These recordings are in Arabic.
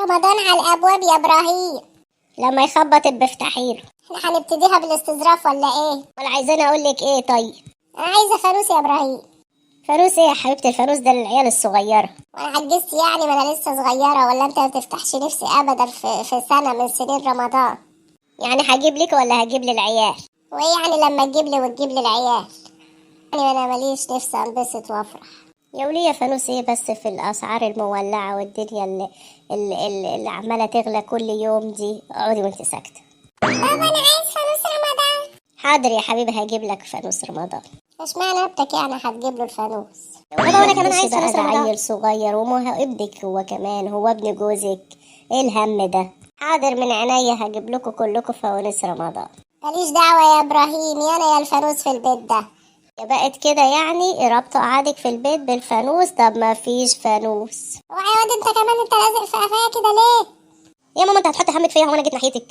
رمضان على الابواب يا ابراهيم. لما يخبط بفتحي له. احنا هنبتديها بالاستظراف ولا ايه؟ ولا عايزاني اقول لك ايه؟ طيب انا عايزه فانوس يا ابراهيم. فانوس ايه يا حبيبتي؟ الفانوس ده للعيال الصغيره. وانا عجزت يعني؟ ما انا لسه صغيره، ولا انت ما بتفتحش نفسي ابدا في سنه من سنين رمضان؟ يعني هجيب لك ولا هجيب للعيال؟ وايه يعني لما تجيب لي وتجيب لي العيال؟ يعني انا ماليش نفسي انبسط وافرح. يا وليه فانوس ايه بس في الاسعار المولعه والدنيا اللي عماله تغلى كل يوم دي؟ اقعدي وانت ساكته. بابا انا عايز فانوس رمضان. حاضر يا حبيبي هجيب لك فانوس رمضان. اشمعنى ابنك يعني هتجيب له الفانوس؟ بابا وانا كمان عايز فانوس ده رمضان. عيل صغير وما هو ابنك هو كمان، هو ابن جوزك. ايه الهم ده؟ حاضر من عينيا هجيب لكم كلكم فوانيس رمضان. ماليش دعوه يا ابراهيم، يا الفانوس في البيت ده. يا بقت كده يعني رابطه قعدك في البيت بالفانوس؟ طب ما فيش فانوس. اوعى يا واد انت كمان، انت لازق في قفايا كده ليه؟ يا ماما انت هتحطي همك فيا وانا جيت ناحيتك؟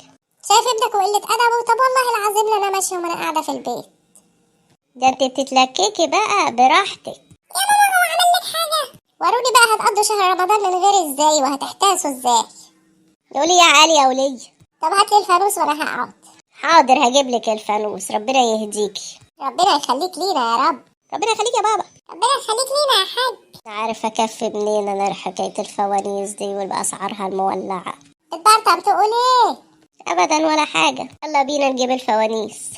شايف ابنك وقله ادبه؟ طب والله العظيم لا انا ماشيه وانا قاعده في البيت. ده انت بتتلككي بقى براحتك. يا ماما هو عمل لك حاجه؟ وروني بقى هتقضوا شهر رمضان من غير ازاي، وهتحتاسوا ازاي؟ قولي يا علي يا وليه. طب هاتلي الفانوس وانا هقعد. حاضر هجيب لك الفانوس، ربنا يهديكي. ربنا يخليك لينا يا رب. ربنا يخليك يا بابا. ربنا يخليك لينا يا حاج. عارفه اكفي منين انا حكايه الفوانيس دي وباسعارها المولعه؟ البرطم تقول ايه؟ ابدا ولا حاجه، يلا بينا نجيب الفوانيس.